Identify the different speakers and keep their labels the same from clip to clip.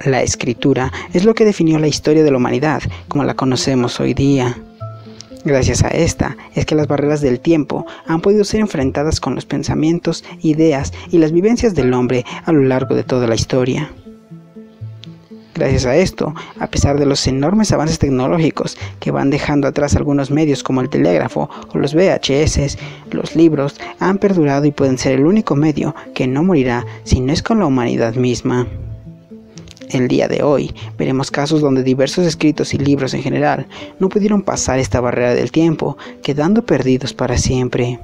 Speaker 1: La escritura es lo que definió la historia de la humanidad como la conocemos hoy día. Gracias a esta es que las barreras del tiempo han podido ser enfrentadas con los pensamientos, ideas y las vivencias del hombre a lo largo de toda la historia. Gracias a esto, a pesar de los enormes avances tecnológicos que van dejando atrás algunos medios como el telégrafo o los VHS, los libros han perdurado y pueden ser el único medio que no morirá si no es con la humanidad misma. El día de hoy veremos casos donde diversos escritos y libros en general no pudieron pasar esta barrera del tiempo, quedando perdidos para siempre.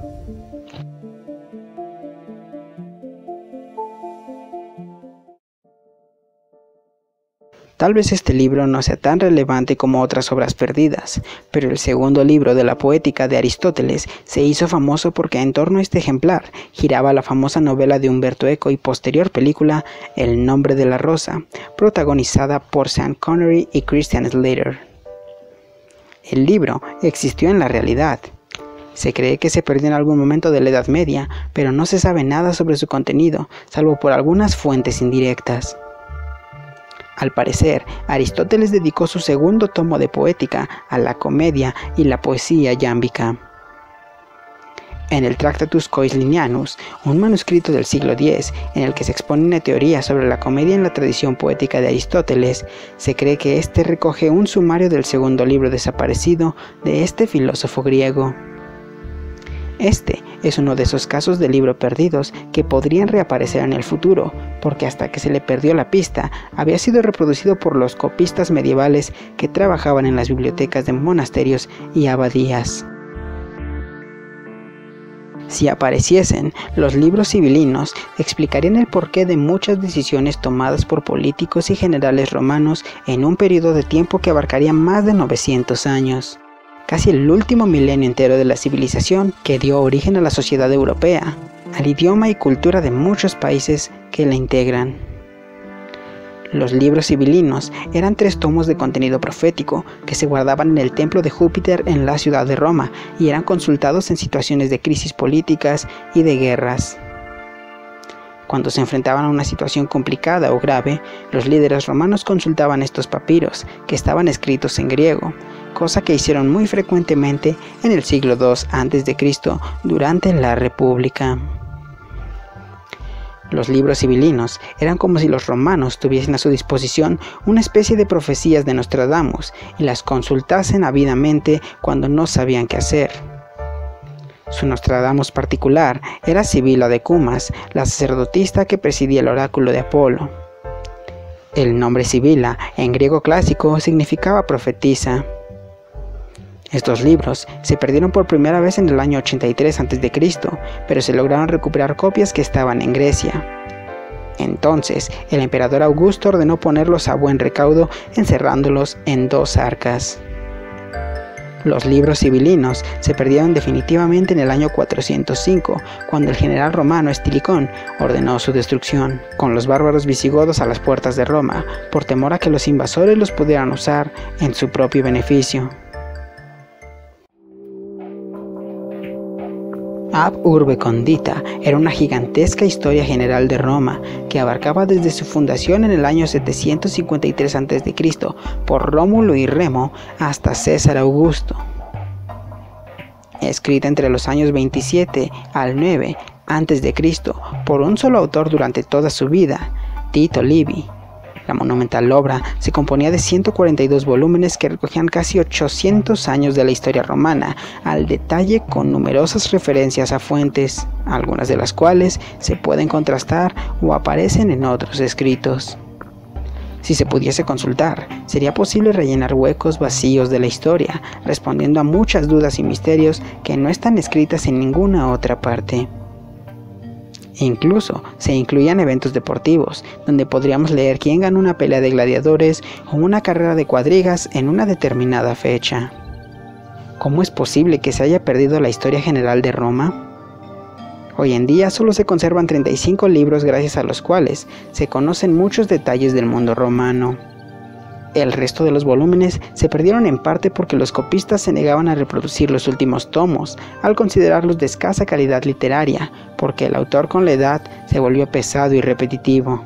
Speaker 1: Tal vez este libro no sea tan relevante como otras obras perdidas, pero el segundo libro de la Poética de Aristóteles se hizo famoso porque en torno a este ejemplar giraba la famosa novela de Umberto Eco y posterior película El nombre de la rosa, protagonizada por Sean Connery y Christian Slater. El libro existió en la realidad. Se cree que se perdió en algún momento de la Edad Media, pero no se sabe nada sobre su contenido, salvo por algunas fuentes indirectas. Al parecer, Aristóteles dedicó su segundo tomo de poética a la comedia y la poesía yámbica. En el Tractatus Coeslinianus, un manuscrito del siglo X, en el que se expone una teoría sobre la comedia en la tradición poética de Aristóteles, se cree que este recoge un sumario del segundo libro desaparecido de este filósofo griego. Este es uno de esos casos de libro perdidos que podrían reaparecer en el futuro, porque hasta que se le perdió la pista, había sido reproducido por los copistas medievales que trabajaban en las bibliotecas de monasterios y abadías. Si apareciesen, los libros sibilinos explicarían el porqué de muchas decisiones tomadas por políticos y generales romanos en un periodo de tiempo que abarcaría más de 900 años. Casi el último milenio entero de la civilización que dio origen a la sociedad europea, al idioma y cultura de muchos países que la integran. Los libros sibilinos eran 3 tomos de contenido profético que se guardaban en el templo de Júpiter en la ciudad de Roma y eran consultados en situaciones de crisis políticas y de guerras. Cuando se enfrentaban a una situación complicada o grave, los líderes romanos consultaban estos papiros, que estaban escritos en griego, cosa que hicieron muy frecuentemente en el siglo II a.C. durante la República. Los libros sibilinos eran como si los romanos tuviesen a su disposición una especie de profecías de Nostradamus y las consultasen ávidamente cuando no sabían qué hacer. Su Nostradamus particular era Sibila de Cumas, la sacerdotisa que presidía el oráculo de Apolo. El nombre Sibila, en griego clásico, significaba profetisa. Estos libros se perdieron por primera vez en el año 83 a.C., pero se lograron recuperar copias que estaban en Grecia. Entonces, el emperador Augusto ordenó ponerlos a buen recaudo, encerrándolos en 2 arcas. Los libros sibilinos se perdieron definitivamente en el año 405, cuando el general romano Estilicón ordenó su destrucción, con los bárbaros visigodos a las puertas de Roma, por temor a que los invasores los pudieran usar en su propio beneficio. Ab Urbe Condita era una gigantesca historia general de Roma que abarcaba desde su fundación en el año 753 a.C. por Rómulo y Remo hasta César Augusto. Escrita entre los años 27 al 9 a.C. por un solo autor durante toda su vida, Tito Livio. La monumental obra se componía de 142 volúmenes que recogían casi 800 años de la historia romana, al detalle con numerosas referencias a fuentes, algunas de las cuales se pueden contrastar o aparecen en otros escritos. Si se pudiese consultar, sería posible rellenar huecos vacíos de la historia, respondiendo a muchas dudas y misterios que no están escritas en ninguna otra parte. Incluso se incluían eventos deportivos, donde podríamos leer quién ganó una pelea de gladiadores o una carrera de cuadrigas en una determinada fecha. ¿Cómo es posible que se haya perdido la historia general de Roma? Hoy en día solo se conservan 35 libros gracias a los cuales se conocen muchos detalles del mundo romano. El resto de los volúmenes se perdieron en parte porque los copistas se negaban a reproducir los últimos tomos, al considerarlos de escasa calidad literaria, porque el autor con la edad se volvió pesado y repetitivo.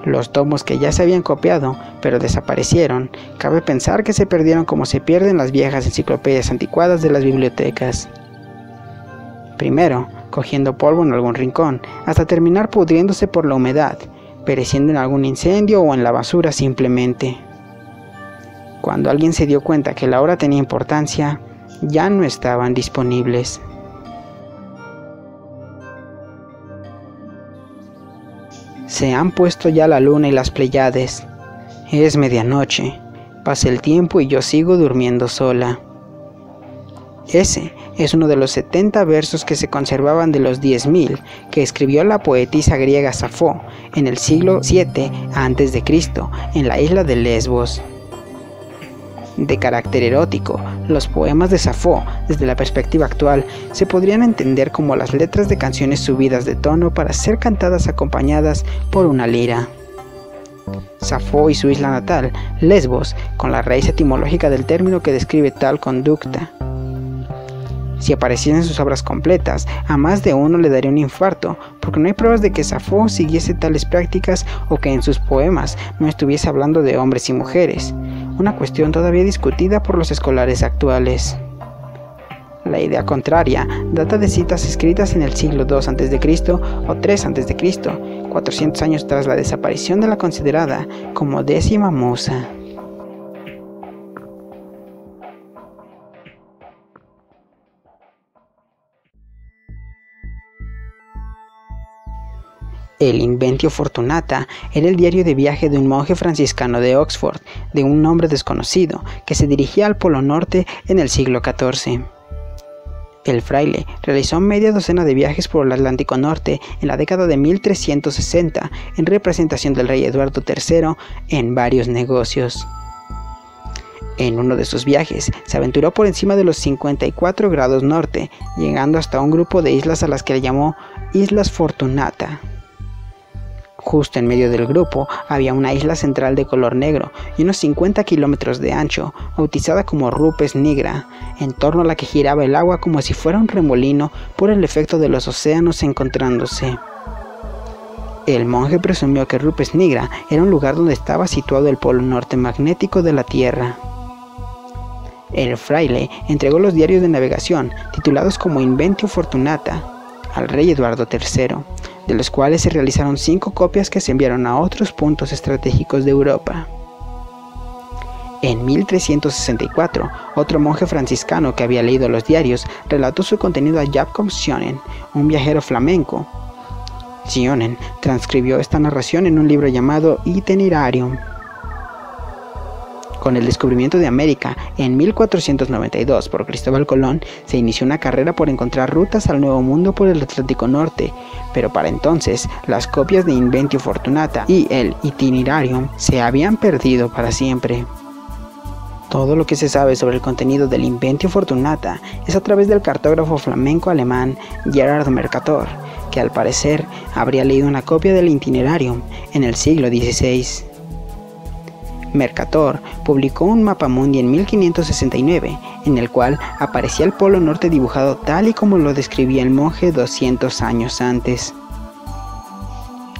Speaker 1: Los tomos que ya se habían copiado, pero desaparecieron, cabe pensar que se perdieron como se pierden las viejas enciclopedias anticuadas de las bibliotecas. Primero, cogiendo polvo en algún rincón, hasta terminar pudriéndose por la humedad, pereciendo en algún incendio o en la basura simplemente. Cuando alguien se dio cuenta que la obra tenía importancia, ya no estaban disponibles. Se han puesto ya la luna y las Pléyades. Es medianoche. Pasa el tiempo y yo sigo durmiendo sola. Ese es uno de los 70 versos que se conservaban de los 10.000 que escribió la poetisa griega Safo en el siglo VII a.C. en la isla de Lesbos. De carácter erótico, los poemas de Safo, desde la perspectiva actual, se podrían entender como las letras de canciones subidas de tono para ser cantadas acompañadas por una lira. Safo y su isla natal, Lesbos, con la raíz etimológica del término que describe tal conducta. Si apareciesen sus obras completas, a más de uno le daría un infarto, porque no hay pruebas de que Safo siguiese tales prácticas o que en sus poemas no estuviese hablando de hombres y mujeres, una cuestión todavía discutida por los escolares actuales. La idea contraria data de citas escritas en el siglo II a.C. o III a.C., 400 años tras la desaparición de la considerada como 10ª musa. El Inventio Fortunata era el diario de viaje de un monje franciscano de Oxford, de un nombre desconocido, que se dirigía al Polo Norte en el siglo XIV. El fraile realizó media docena de viajes por el Atlántico Norte en la década de 1360 en representación del rey Eduardo III en varios negocios. En uno de sus viajes se aventuró por encima de los 54 grados norte, llegando hasta un grupo de islas a las que le llamó Islas Fortunata. Justo en medio del grupo había una isla central de color negro y unos 50 kilómetros de ancho, bautizada como Rupes Nigra, en torno a la que giraba el agua como si fuera un remolino por el efecto de los océanos encontrándose. El monje presumió que Rupes Nigra era un lugar donde estaba situado el polo norte magnético de la Tierra. El fraile entregó los diarios de navegación, titulados como Inventio Fortunata, al rey Eduardo III, de los cuales se realizaron 5 copias que se enviaron a otros puntos estratégicos de Europa. En 1364, otro monje franciscano que había leído los diarios relató su contenido a Jacob Schönen, un viajero flamenco. Schönen transcribió esta narración en un libro llamado Itinerarium. Con el descubrimiento de América en 1492 por Cristóbal Colón, se inició una carrera por encontrar rutas al Nuevo Mundo por el Atlántico Norte, pero para entonces las copias de Inventio Fortunata y el Itinerarium se habían perdido para siempre. Todo lo que se sabe sobre el contenido del Inventio Fortunata es a través del cartógrafo flamenco alemán Gerhard Mercator, que al parecer habría leído una copia del Itinerarium en el siglo XVI. Mercator publicó un mapamundi en 1569, en el cual aparecía el Polo Norte dibujado tal y como lo describía el monje 200 años antes.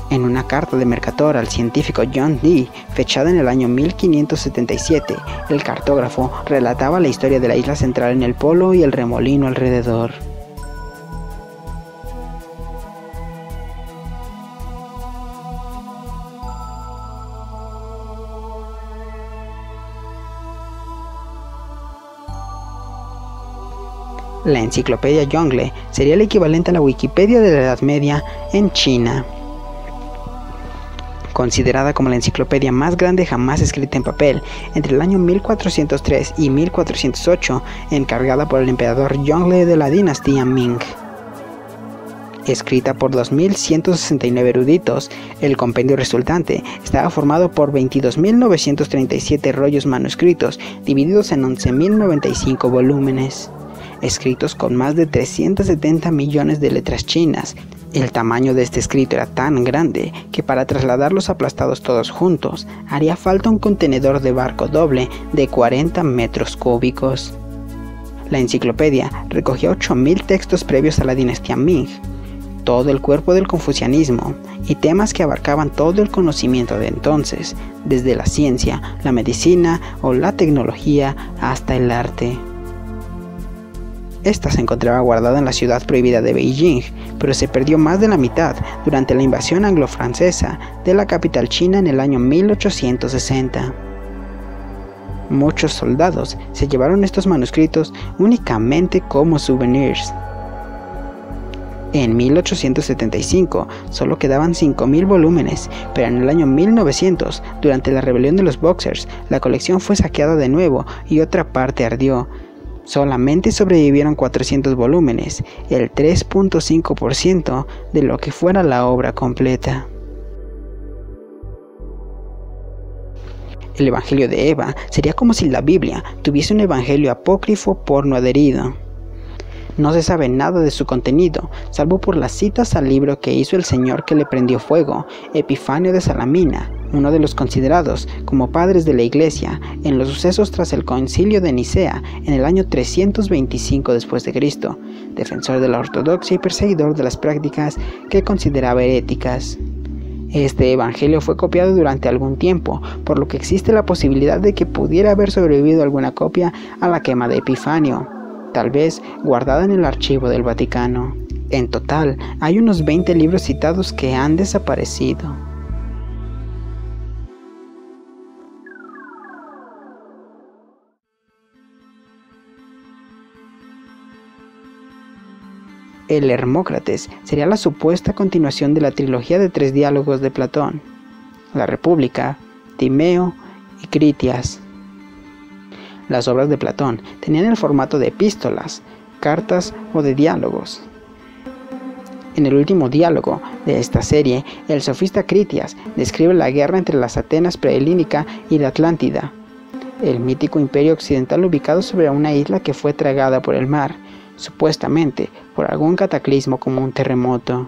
Speaker 1: En una carta de Mercator al científico John Dee, fechada en el año 1577, el cartógrafo relataba la historia de la isla central en el polo y el remolino alrededor. La enciclopedia Yongle sería el equivalente a la Wikipedia de la Edad Media en China. Considerada como la enciclopedia más grande jamás escrita en papel, entre el año 1403 y 1408, encargada por el emperador Yongle de la dinastía Ming. Escrita por 2.169 eruditos, el compendio resultante estaba formado por 22.937 rollos manuscritos, divididos en 11.095 volúmenes. Escritos con más de 370 millones de letras chinas, El tamaño de este escrito era tan grande que para trasladarlos aplastados todos juntos haría falta un contenedor de barco doble de 40 metros cúbicos. La enciclopedia recogía 8.000 textos previos a la dinastía Ming, todo el cuerpo del confucianismo y temas que abarcaban todo el conocimiento de entonces, desde la ciencia, la medicina o la tecnología hasta el arte. Esta se encontraba guardada en la ciudad prohibida de Beijing, pero se perdió más de la mitad durante la invasión anglo-francesa de la capital china en el año 1860. Muchos soldados se llevaron estos manuscritos únicamente como souvenirs. En 1875 solo quedaban 5.000 volúmenes, pero en el año 1900, durante la rebelión de los Boxers, la colección fue saqueada de nuevo y otra parte ardió. Solamente sobrevivieron 400 volúmenes, el 3.5% de lo que fuera la obra completa. El Evangelio de Eva sería como si la Biblia tuviese un evangelio apócrifo porno adherido. No se sabe nada de su contenido, salvo por las citas al libro que hizo el señor que le prendió fuego, Epifanio de Salamina, uno de los considerados como padres de la Iglesia en los sucesos tras el Concilio de Nicea en el año 325 después de Cristo, defensor de la ortodoxia y perseguidor de las prácticas que consideraba heréticas. Este evangelio fue copiado durante algún tiempo, por lo que existe la posibilidad de que pudiera haber sobrevivido alguna copia a la quema de Epifanio, tal vez guardada en el archivo del Vaticano. En total, hay unos 20 libros citados que han desaparecido. El Hermócrates sería la supuesta continuación de la trilogía de 3 diálogos de Platón: La República, Timeo y Critias. Las obras de Platón tenían el formato de epístolas, cartas o de diálogos. En el último diálogo de esta serie, el sofista Critias describe la guerra entre las Atenas prehelínica y la Atlántida, el mítico imperio occidental ubicado sobre una isla que fue tragada por el mar, supuestamente por algún cataclismo como un terremoto.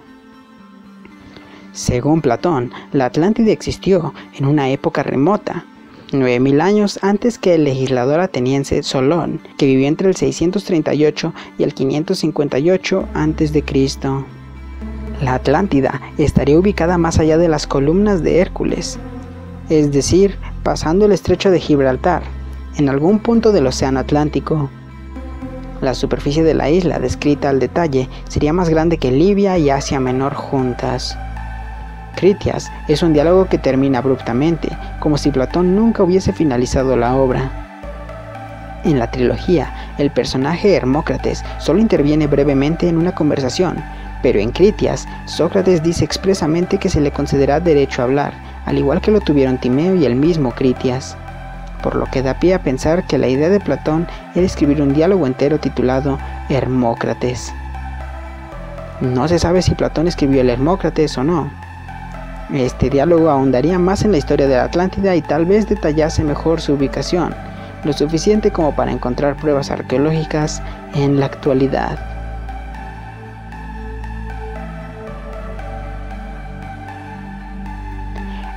Speaker 1: Según Platón, la Atlántida existió en una época remota, 9.000 años antes que el legislador ateniense Solón, que vivió entre el 638 y el 558 a.C. La Atlántida estaría ubicada más allá de las columnas de Hércules, es decir, pasando el estrecho de Gibraltar, en algún punto del océano Atlántico. La superficie de la isla, descrita al detalle, sería más grande que Libia y Asia Menor juntas. Critias es un diálogo que termina abruptamente, como si Platón nunca hubiese finalizado la obra. En la trilogía, el personaje Hermócrates solo interviene brevemente en una conversación, pero en Critias, Sócrates dice expresamente que se le concederá derecho a hablar, al igual que lo tuvieron Timeo y el mismo Critias, por lo que da pie a pensar que la idea de Platón era escribir un diálogo entero titulado Hermócrates. No se sabe si Platón escribió el Hermócrates o no. Este diálogo ahondaría más en la historia de la Atlántida y tal vez detallase mejor su ubicación, lo suficiente como para encontrar pruebas arqueológicas en la actualidad.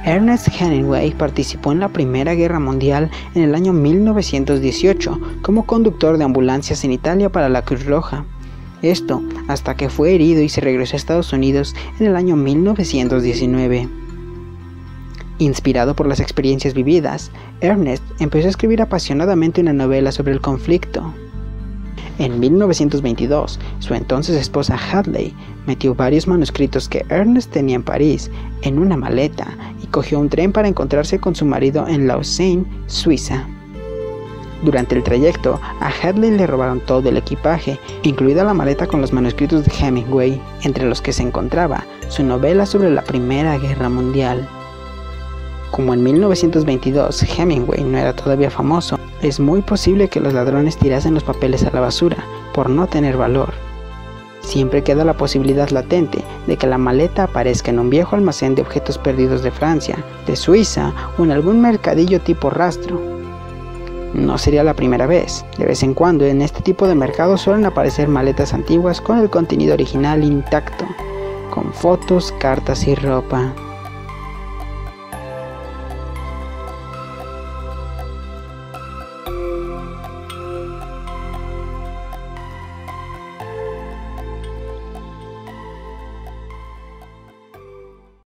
Speaker 1: Ernest Hemingway participó en la Primera Guerra Mundial en el año 1918 como conductor de ambulancias en Italia para la Cruz Roja. Esto hasta que fue herido y se regresó a Estados Unidos en el año 1919. Inspirado por las experiencias vividas, Ernest empezó a escribir apasionadamente una novela sobre el conflicto. En 1922, su entonces esposa Hadley metió varios manuscritos que Ernest tenía en París en una maleta y cogió un tren para encontrarse con su marido en Lausanne, Suiza. Durante el trayecto, a Hadley le robaron todo el equipaje, incluida la maleta con los manuscritos de Hemingway, entre los que se encontraba su novela sobre la Primera Guerra Mundial. Como en 1922 Hemingway no era todavía famoso, es muy posible que los ladrones tirasen los papeles a la basura por no tener valor. Siempre queda la posibilidad latente de que la maleta aparezca en un viejo almacén de objetos perdidos de Francia, de Suiza o en algún mercadillo tipo rastro. No sería la primera vez. De vez en cuando en este tipo de mercados suelen aparecer maletas antiguas con el contenido original intacto. con fotos, cartas y ropa.